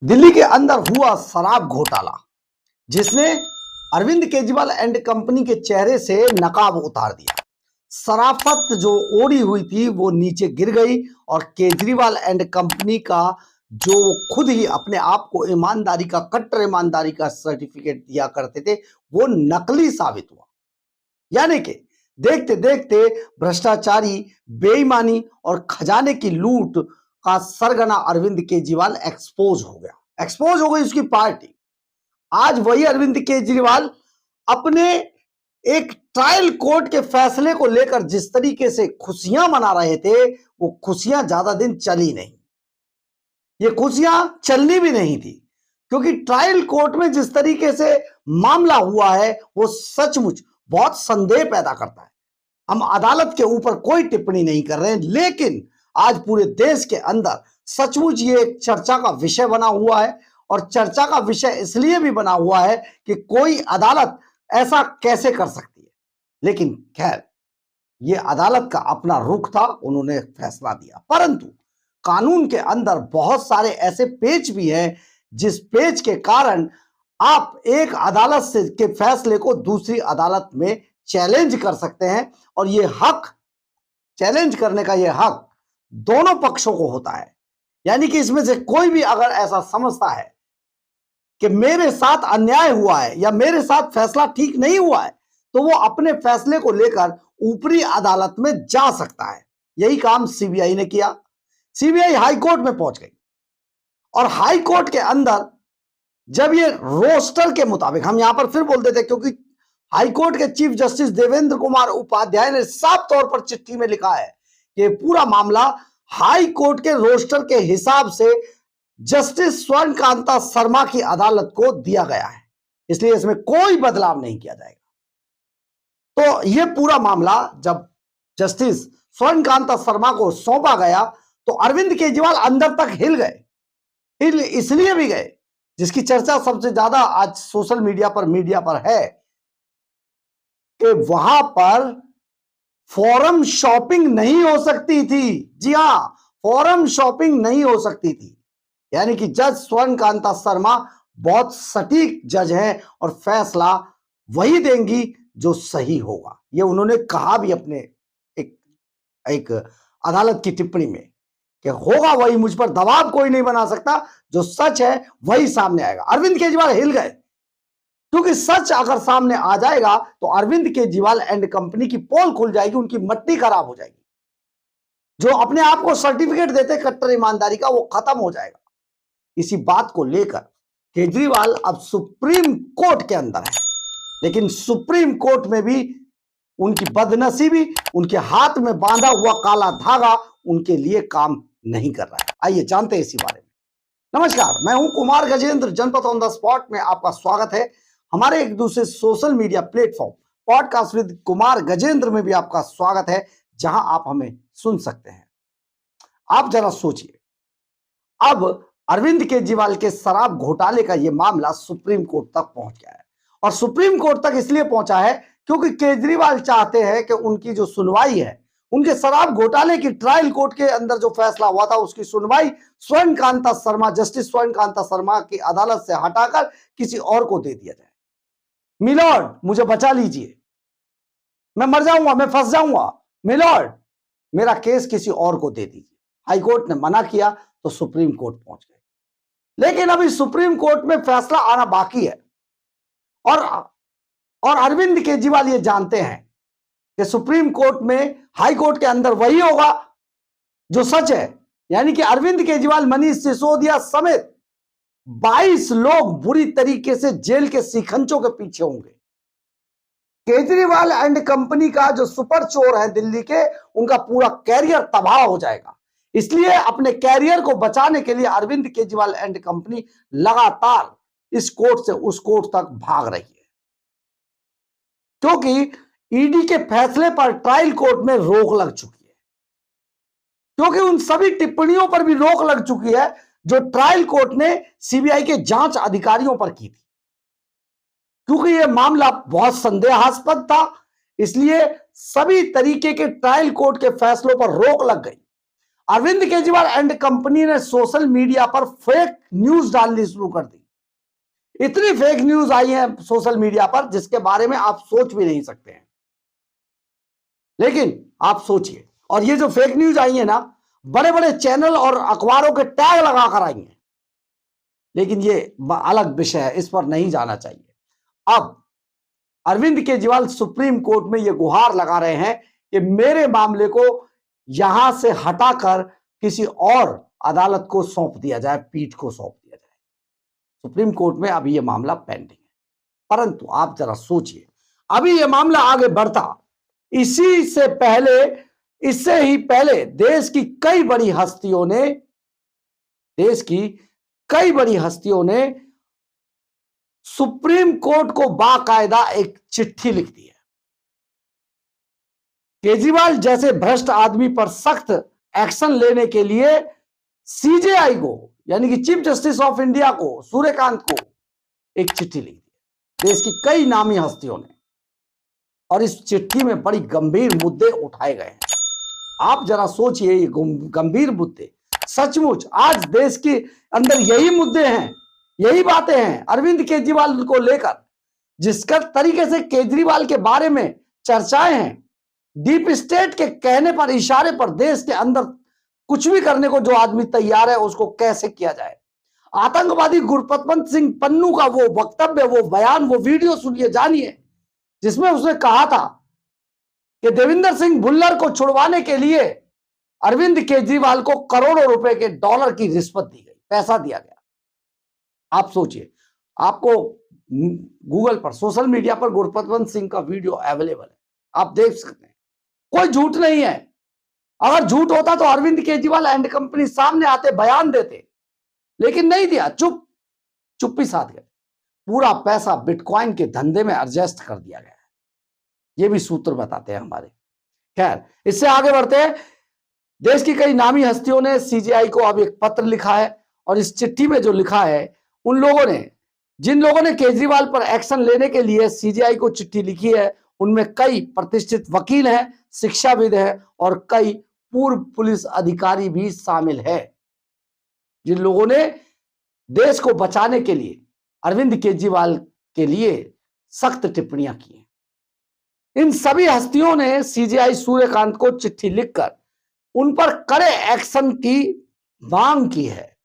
दिल्ली के अंदर हुआ शराब घोटाला जिसने अरविंद केजरीवाल एंड कंपनी के चेहरे से नकाब उतार दिया। शराफत जो ओढ़ी हुई थी वो नीचे गिर गई और केजरीवाल एंड कंपनी का जो खुद ही अपने आप को ईमानदारी का कट्टर ईमानदारी का सर्टिफिकेट दिया करते थे वो नकली साबित हुआ। यानी कि देखते देखते भ्रष्टाचारी, बेईमानी और खजाने की लूट का सरगना अरविंद केजरीवाल एक्सपोज हो गई उसकी पार्टी। आज वही अरविंद केजरीवाल अपने एक ट्रायल कोर्ट के फैसले को लेकर जिस तरीके से खुशियां मना रहे थे वो खुशियां ज्यादा दिन चली नहीं। ये खुशियां चलनी भी नहीं थी क्योंकि ट्रायल कोर्ट में जिस तरीके से मामला हुआ है वो सचमुच बहुत संदेह पैदा करता है। हम अदालत के ऊपर कोई टिप्पणी नहीं कर रहे हैं, लेकिन आज पूरे देश के अंदर सचमुच ये एक चर्चा का विषय बना हुआ है और चर्चा का विषय इसलिए भी बना हुआ है कि कोई अदालत ऐसा कैसे कर सकती है। लेकिन खैर ये अदालत का अपना रुख था, उन्होंने फैसला दिया, परंतु कानून के अंदर बहुत सारे ऐसे पेच भी हैं जिस पेच के कारण आप एक अदालत से के फैसले को दूसरी अदालत में चैलेंज कर सकते हैं और ये हक, चैलेंज करने का ये हक दोनों पक्षों को होता है। यानी कि इसमें से कोई भी अगर ऐसा समझता है कि मेरे साथ अन्याय हुआ है या मेरे साथ फैसला ठीक नहीं हुआ है तो वो अपने फैसले को लेकर ऊपरी अदालत में जा सकता है। यही काम सीबीआई ने किया। सीबीआई हाई कोर्ट में पहुंच गई और हाई कोर्ट के अंदर जब ये रोस्टर के मुताबिक, हम यहां पर फिर बोल देते क्योंकि हाई कोर्ट के चीफ जस्टिस देवेंद्र कुमार उपाध्याय ने साफ तौर पर चिट्ठी में लिखा है कि पूरा मामला हाई कोर्ट के रोस्टर के हिसाब से जस्टिस स्वर्णकांता शर्मा की अदालत को दिया गया है, इसलिए इसमें कोई बदलाव नहीं किया जाएगा। तो यह पूरा मामला जब जस्टिस स्वर्णकांता शर्मा को सौंपा गया तो अरविंद केजरीवाल अंदर तक हिल गए। इसलिए भी गए जिसकी चर्चा सबसे ज्यादा आज सोशल मीडिया पर है कि वहां पर फॉरम शॉपिंग नहीं हो सकती थी। जी हां, फॉरम शॉपिंग नहीं हो सकती थी। यानी कि जज स्वर्णकांता शर्मा बहुत सटीक जज हैं और फैसला वही देंगी जो सही होगा। ये उन्होंने कहा भी अपने एक अदालत की टिप्पणी में कि होगा वही, मुझ पर दबाव कोई नहीं बना सकता, जो सच है वही सामने आएगा। अरविंद केजरीवाल हिल गए क्योंकि सच अगर सामने आ जाएगा तो अरविंद केजरीवाल एंड कंपनी की पोल खुल जाएगी, उनकी मट्टी खराब हो जाएगी। जो अपने आप को सर्टिफिकेट देते कट्टर ईमानदारी का वो खत्म हो जाएगा। इसी बात को लेकर केजरीवाल अब सुप्रीम कोर्ट के अंदर है, लेकिन सुप्रीम कोर्ट में भी उनकी बदनसीबी, उनके हाथ में बांधा हुआ काला धागा उनके लिए काम नहीं कर रहा है। आइए जानते हैं इसी बारे में। नमस्कार, मैं हूं कुमार गजेंद्र। जनपद ऑन द स्पॉट में आपका स्वागत है। हमारे एक दूसरे social media platform podcast with Kumar Gajendra में भी आपका स्वागत है, जहां आप हमें सुन सकते हैं। आप जरा सोचिए, अब अरविंद केजरीवाल के शराब घोटाले का यह मामला सुप्रीम कोर्ट तक पहुंच गया है और सुप्रीम कोर्ट तक इसलिए पहुंचा है क्योंकि केजरीवाल चाहते हैं कि उनकी जो सुनवाई है, उनके शराब घोटाले की ट्रायल कोर्ट के अंदर जो फैसला हुआ था उसकी सुनवाई स्वर्णकांता शर्मा, जस्टिस स्वर्णकांता शर्मा की अदालत से हटाकर किसी और को दे दिया जाए। मिलॉर्ड, मुझे बचा लीजिए, मैं मर जाऊंगा, मैं फंस जाऊंगा, मिलॉर्ड मेरा केस किसी और को दे दीजिए। हाईकोर्ट ने मना किया तो सुप्रीम कोर्ट पहुंच गए, लेकिन अभी सुप्रीम कोर्ट में फैसला आना बाकी है और अरविंद केजरीवाल ये जानते हैं कि सुप्रीम कोर्ट में, हाई कोर्ट के अंदर वही होगा जो सच है। यानी कि अरविंद केजरीवाल, मनीष सिसोदिया समेत 22 लोग बुरी तरीके से जेल के शिकंजों के पीछे होंगे। केजरीवाल एंड कंपनी का जो सुपर चोर है दिल्ली के, उनका पूरा कैरियर तबाह हो जाएगा। इसलिए अपने कैरियर को बचाने के लिए अरविंद केजरीवाल एंड कंपनी लगातार इस कोर्ट से उस कोर्ट तक भाग रही है, क्योंकि ईडी के फैसले पर ट्रायल कोर्ट में रोक लग चुकी है, क्योंकि उन सभी टिप्पणियों पर भी रोक लग चुकी है जो ट्रायल कोर्ट ने सीबीआई के जांच अधिकारियों पर की थी। क्योंकि यह मामला बहुत संदेहास्पद था, इसलिए सभी तरीके के ट्रायल कोर्ट के फैसलों पर रोक लग गई। अरविंद केजरीवाल एंड कंपनी ने सोशल मीडिया पर फेक न्यूज डालनी शुरू कर दी। इतनी फेक न्यूज आई है सोशल मीडिया पर जिसके बारे में आप सोच भी नहीं सकते हैं। लेकिन आप सोचिए, और ये जो फेक न्यूज आई है ना, बड़े बड़े चैनल और अखबारों के टैग लगाकर आई है। लेकिन ये अलग विषय है, इस पर नहीं जाना चाहिए। अब अरविंद केजरीवाल सुप्रीम कोर्ट में ये गुहार लगा रहे हैं कि मेरे मामले को यहां से हटाकर किसी और अदालत को सौंप दिया जाए, पीठ को सौंप दिया जाए। सुप्रीम कोर्ट में अभी यह मामला पेंडिंग है। परंतु आप जरा सोचिए, अभी यह मामला आगे बढ़ता, इससे ही पहले देश की कई बड़ी हस्तियों ने सुप्रीम कोर्ट को बाकायदा एक चिट्ठी लिख दी है। केजरीवाल जैसे भ्रष्ट आदमी पर सख्त एक्शन लेने के लिए सीजेआई को, यानी कि चीफ जस्टिस ऑफ इंडिया को, सूर्यकांत को एक चिट्ठी लिख दी देश की कई नामी हस्तियों ने। और इस चिट्ठी में बड़ी गंभीर मुद्दे उठाए गए हैं। आप जरा सोचिए, ये गंभीर मुद्दे सचमुच आज देश के अंदर यही मुद्दे हैं, यही बातें हैं अरविंद केजरीवाल को लेकर, जिसका तरीके से केजरीवाल के बारे में चर्चाएं हैं। डीप स्टेट के कहने पर, इशारे पर देश के अंदर कुछ भी करने को जो आदमी तैयार है उसको कैसे किया जाए। आतंकवादी गुरपतवंत सिंह पन्नू का वो वक्तव्य, वो बयान, वो वीडियो सुनिए, जानिए, जिसमें उसने कहा था कि देविंदर सिंह भुल्लर को छुड़वाने के लिए अरविंद केजरीवाल को करोड़ों रुपए के डॉलर की रिश्वत दी गई, पैसा दिया गया। आप सोचिए, आपको गूगल पर, सोशल मीडिया पर गुरपतवंत सिंह का वीडियो अवेलेबल है, आप देख सकते हैं। कोई झूठ नहीं है। अगर झूठ होता तो अरविंद केजरीवाल एंड कंपनी सामने आते, बयान देते, लेकिन नहीं दिया, चुप्पी साध गए। पूरा पैसा बिटकॉइन के धंधे में एडजस्ट कर दिया गया है, ये भी सूत्र बताते हैं हमारे। खैर, इससे आगे बढ़ते हैं। देश की कई नामी हस्तियों ने सीजेआई को अब एक पत्र लिखा है, और इस चिट्ठी में जो लिखा है, उन लोगों ने, जिन लोगों ने केजरीवाल पर एक्शन लेने के लिए सीजेआई को चिट्ठी लिखी है, उनमें कई प्रतिष्ठित वकील हैं, शिक्षाविद हैं और कई पूर्व पुलिस अधिकारी भी शामिल है, जिन लोगों ने देश को बचाने के लिए अरविंद केजरीवाल के लिए सख्त टिप्पणियां की हैं। इन सभी हस्तियों ने सीजेआई सूर्यकांत को चिट्ठी लिखकर उन पर कड़े एक्शन की मांग की है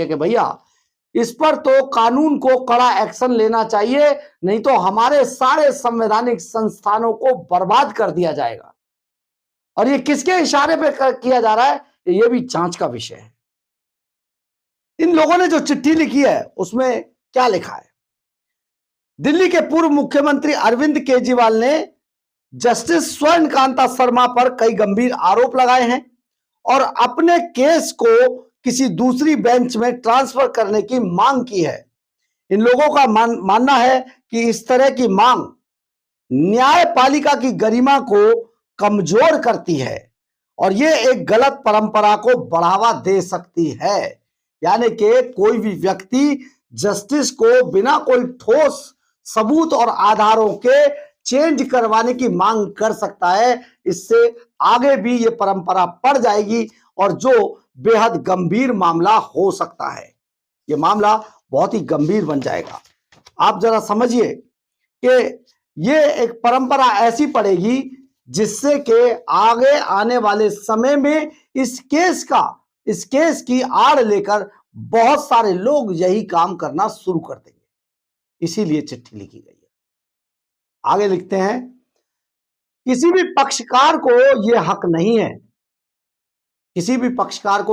कि भैया इस पर तो कानून को कड़ा एक्शन लेना चाहिए, नहीं तो हमारे सारे संवैधानिक संस्थानों को बर्बाद कर दिया जाएगा। और ये किसके इशारे पे किया जा रहा है, ये भी जांच का विषय है। इन लोगों ने जो चिट्ठी लिखी है उसमें क्या लिखा है? दिल्ली के पूर्व मुख्यमंत्री अरविंद केजरीवाल ने जस्टिस स्वर्ण कांता शर्मा पर कई गंभीर आरोप लगाए हैं और अपने केस को किसी दूसरी बेंच में ट्रांसफर करने की मांग की है। इन लोगों का मानना है कि इस तरह की मांग न्यायपालिका की गरिमा को कमजोर करती है और ये एक गलत परंपरा को बढ़ावा दे सकती है। यानी कि कोई भी व्यक्ति जस्टिस को बिना कोई ठोस सबूत और आधारों के चेंज करवाने की मांग कर सकता है। इससे आगे भी ये परंपरा पड़ जाएगी और जो बेहद गंभीर मामला हो सकता है, ये मामला बहुत ही गंभीर बन जाएगा। आप जरा समझिए कि ये एक परंपरा ऐसी पड़ेगी जिससे कि आगे आने वाले समय में इस केस की आड़ लेकर बहुत सारे लोग यही काम करना शुरू कर देंगे। इसीलिए चिट्ठी लिखी गई है। आगे लिखते हैं, किसी भी पक्षकार को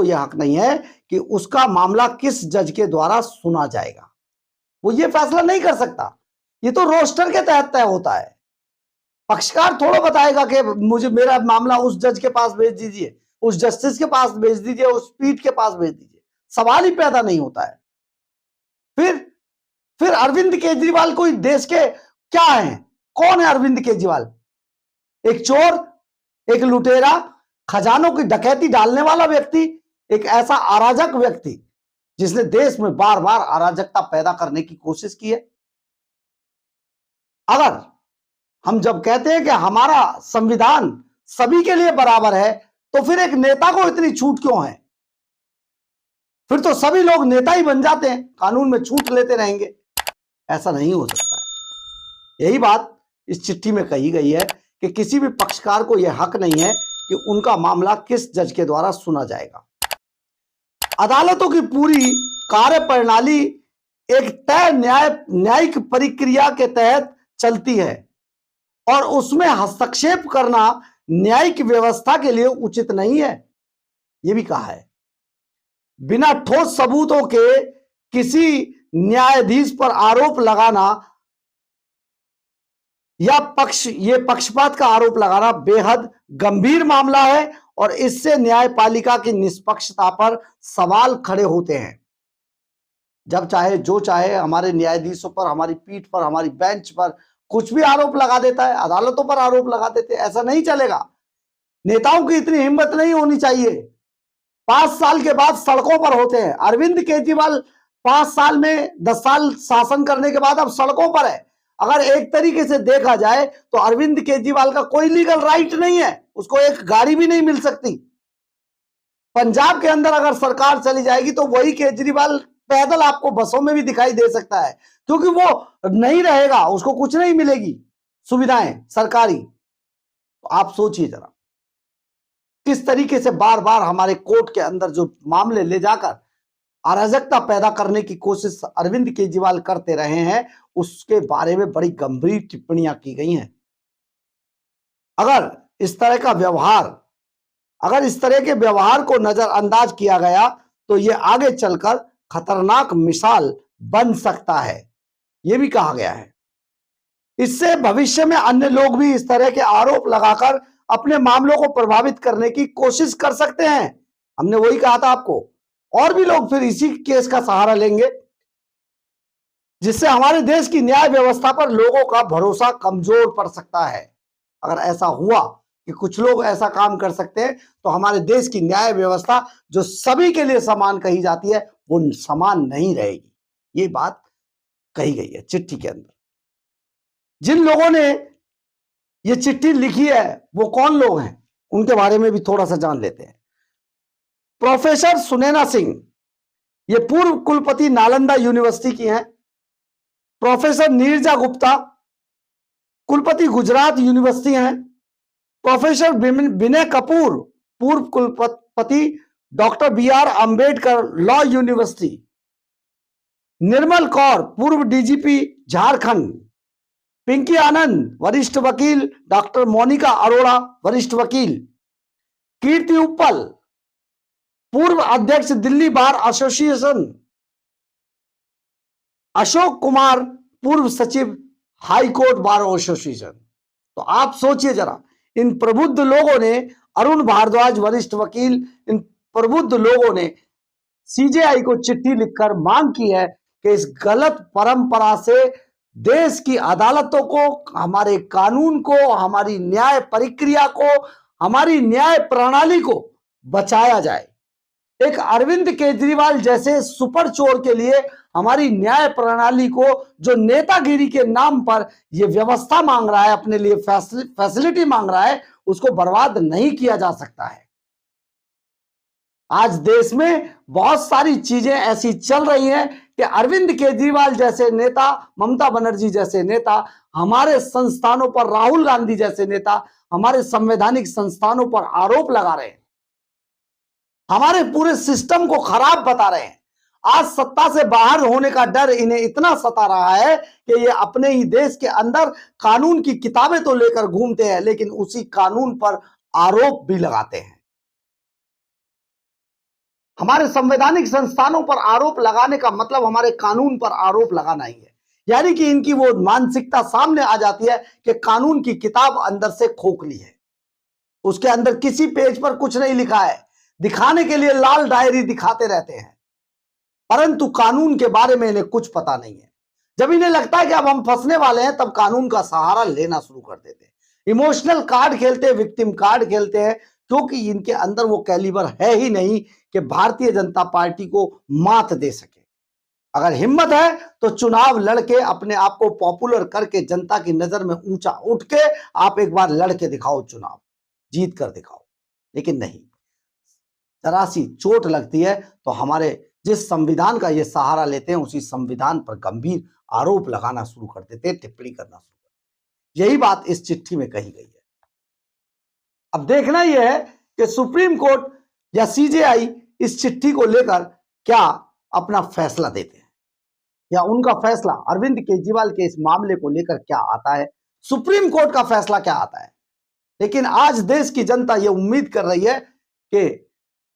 यह हक नहीं है कि उसका मामला किस जज के द्वारा सुना जाएगा। वो ये फैसला नहीं कर सकता। ये तो रोस्टर के तहत तय होता है। पक्षकार थोड़ा बताएगा कि मुझे मेरा मामला उस जज के पास भेज दीजिए, उस जस्टिस के पास भेज दीजिए, उस पीठ के पास भेज दीजिए। सवाल ही पैदा नहीं होता है। फिर अरविंद केजरीवाल कोई देश के क्या हैं? कौन है अरविंद केजरीवाल? एक चोर, एक लुटेरा, खजानों की डकैती डालने वाला व्यक्ति, एक ऐसा अराजक व्यक्ति जिसने देश में बार बार अराजकता पैदा करने की कोशिश की है। अगर हम जब कहते हैं कि हमारा संविधान सभी के लिए बराबर है, तो फिर एक नेता को इतनी छूट क्यों है? फिर तो सभी लोग नेता ही बन जाते हैं, कानून में छूट लेते रहेंगे। ऐसा नहीं हो सकता है। यही बात इस चिट्ठी में कही गई है कि किसी भी पक्षकार को यह हक नहीं है कि उनका मामला किस जज के द्वारा सुना जाएगा। अदालतों की पूरी कार्य प्रणाली एक तय न्यायिक प्रक्रिया के तहत चलती है और उसमें हस्तक्षेप करना न्यायिक व्यवस्था के लिए उचित नहीं है। यह भी कहा है, बिना ठोस सबूतों के किसी न्यायाधीश पर आरोप लगाना या पक्षपात का आरोप लगाना बेहद गंभीर मामला है और इससे न्यायपालिका की निष्पक्षता पर सवाल खड़े होते हैं। जब चाहे जो चाहे हमारे न्यायाधीशों पर, हमारी पीठ पर, हमारी बेंच पर कुछ भी आरोप लगा देता है, अदालतों पर आरोप लगा देते हैं। ऐसा नहीं चलेगा। नेताओं की इतनी हिम्मत नहीं होनी चाहिए। 5 साल के बाद सड़कों पर होते हैं। अरविंद केजरीवाल 5 साल में 10 साल शासन करने के बाद अब सड़कों पर है। अगर एक तरीके से देखा जाए तो अरविंद केजरीवाल का कोई लीगल राइट नहीं है, उसको एक गाड़ी भी नहीं मिल सकती। पंजाब के अंदर अगर सरकार चली जाएगी तो वही केजरीवाल पैदल आपको बसों में भी दिखाई दे सकता है, क्योंकि वो नहीं रहेगा, उसको कुछ नहीं मिलेगी सुविधाएं सरकारी। तो आप सोचिए जरा, किस तरीके से बार बार हमारे कोर्ट के अंदर जो मामले ले जाकर अराजकता पैदा करने की कोशिश अरविंद केजरीवाल करते रहे हैं, उसके बारे में बड़ी गंभीर टिप्पणियां की गई हैं। अगर इस तरह के व्यवहार को नजरअंदाज किया गया तो यह आगे चलकर खतरनाक मिसाल बन सकता है, यह भी कहा गया है। इससे भविष्य में अन्य लोग भी इस तरह के आरोप लगाकर अपने मामलों को प्रभावित करने की कोशिश कर सकते हैं। हमने वही कहा था आपको, और भी लोग फिर इसी केस का सहारा लेंगे, जिससे हमारे देश की न्याय व्यवस्था पर लोगों का भरोसा कमजोर पड़ सकता है। अगर ऐसा हुआ कि कुछ लोग ऐसा काम कर सकते हैं तो हमारे देश की न्याय व्यवस्था जो सभी के लिए समान कही जाती है वो समान नहीं रहेगी। ये बात कही गई है चिट्ठी के अंदर। जिन लोगों ने ये चिट्ठी लिखी है वो कौन लोग हैं, उनके बारे में भी थोड़ा सा जान लेते हैं। प्रोफेसर सुनैना सिंह, ये पूर्व कुलपति नालंदा यूनिवर्सिटी की हैं। प्रोफेसर नीरजा गुप्ता, कुलपति गुजरात यूनिवर्सिटी हैं। प्रोफेसर विनय कपूर, पूर्व कुलपति Doctor BR Ambedkar Law University. Nirmal Kaur, पूर्व DGP झारखंड। पिंकी आनंद, वरिष्ठ वकील। डॉक्टर मोनिका अरोड़ा, वरिष्ठ वकील। कीर्ति उप्पल, पूर्व अध्यक्ष दिल्ली बार एसोसिएशन। अशोक कुमार, पूर्व सचिव हाई कोर्ट बार एसोसिएशन। तो आप सोचिए जरा, इन प्रबुद्ध लोगों ने, अरुण भारद्वाज वरिष्ठ वकील, इन प्रबुद्ध लोगों ने CJI को चिट्ठी लिखकर मांग की है कि इस गलत परंपरा से देश की अदालतों को, हमारे कानून को, हमारी न्याय प्रक्रिया को, हमारी न्याय प्रणाली को बचाया जाए। एक अरविंद केजरीवाल जैसे सुपर चोर के लिए हमारी न्याय प्रणाली को, जो नेतागिरी के नाम पर यह व्यवस्था मांग रहा है, अपने लिए फैसिलिटी मांग रहा है, उसको बर्बाद नहीं किया जा सकता है। आज देश में बहुत सारी चीजें ऐसी चल रही हैं कि अरविंद केजरीवाल जैसे नेता, ममता बनर्जी जैसे नेता, हमारे संस्थानों पर, राहुल गांधी जैसे नेता हमारे संवैधानिक संस्थानों पर आरोप लगा रहे हैं, हमारे पूरे सिस्टम को खराब बता रहे हैं। आज सत्ता से बाहर होने का डर इन्हें इतना सता रहा है कि ये अपने ही देश के अंदर कानून की किताबें तो लेकर घूमते हैं, लेकिन उसी कानून पर आरोप भी लगाते हैं। हमारे संवैधानिक संस्थानों पर आरोप लगाने का मतलब हमारे कानून पर आरोप लगाना ही है। यानी कि इनकी वो मानसिकता सामने आ जाती है कि कानून की किताब अंदर से खोखली है, उसके अंदर किसी पेज पर कुछ नहीं लिखा है, दिखाने के लिए लाल डायरी दिखाते रहते हैं, परंतु कानून के बारे में इन्हें कुछ पता नहीं है। जब इन्हें लगता है कि अब हम फंसने वाले हैं, तब कानून का सहारा लेना शुरू कर देते हैं। इमोशनल कार्ड खेलते हैं, विक्टिम कार्ड खेलते हैं, क्योंकि इनके अंदर वो कैलिबर है ही नहीं कि भारतीय जनता पार्टी को मात दे सके। अगर हिम्मत है तो चुनाव लड़के अपने आप को पॉपुलर करके, जनता की नजर में ऊंचा उठ के आप एक बार लड़के दिखाओ, चुनाव जीत कर दिखाओ, लेकिन नहीं। जरा सी चोट लगती है तो हमारे जिस संविधान का ये सहारा लेते हैं उसी संविधान पर गंभीर आरोप लगाना शुरू कर देते हैं, टिप्पणी करना शुरू कर देते हैं। यही बात इस चिट्ठी में कही गई है। अब देखना यह है कि सुप्रीम कोर्ट या सीजेआई इस चिट्ठी को लेकर क्या अपना फैसला देते हैं, या उनका फैसला अरविंद केजरीवाल के इस मामले को लेकर क्या आता है, सुप्रीम कोर्ट का फैसला क्या आता है। लेकिन आज देश की जनता यह उम्मीद कर रही है कि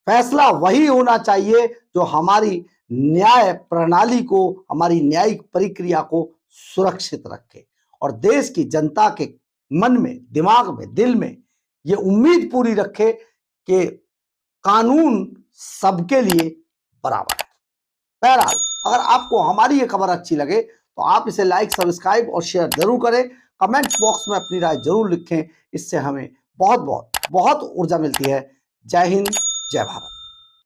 फैसला वही होना चाहिए जो हमारी न्याय प्रणाली को, हमारी न्यायिक प्रक्रिया को सुरक्षित रखे, और देश की जनता के मन में, दिमाग में, दिल में ये उम्मीद पूरी रखे कि कानून सबके लिए बराबर है। बहरहाल, अगर आपको हमारी ये खबर अच्छी लगे तो आप इसे लाइक, सब्सक्राइब और शेयर जरूर करें। कमेंट बॉक्स में अपनी राय जरूर लिखें, इससे हमें बहुत बहुत बहुत ऊर्जा मिलती है। जय हिंद, जय भारत।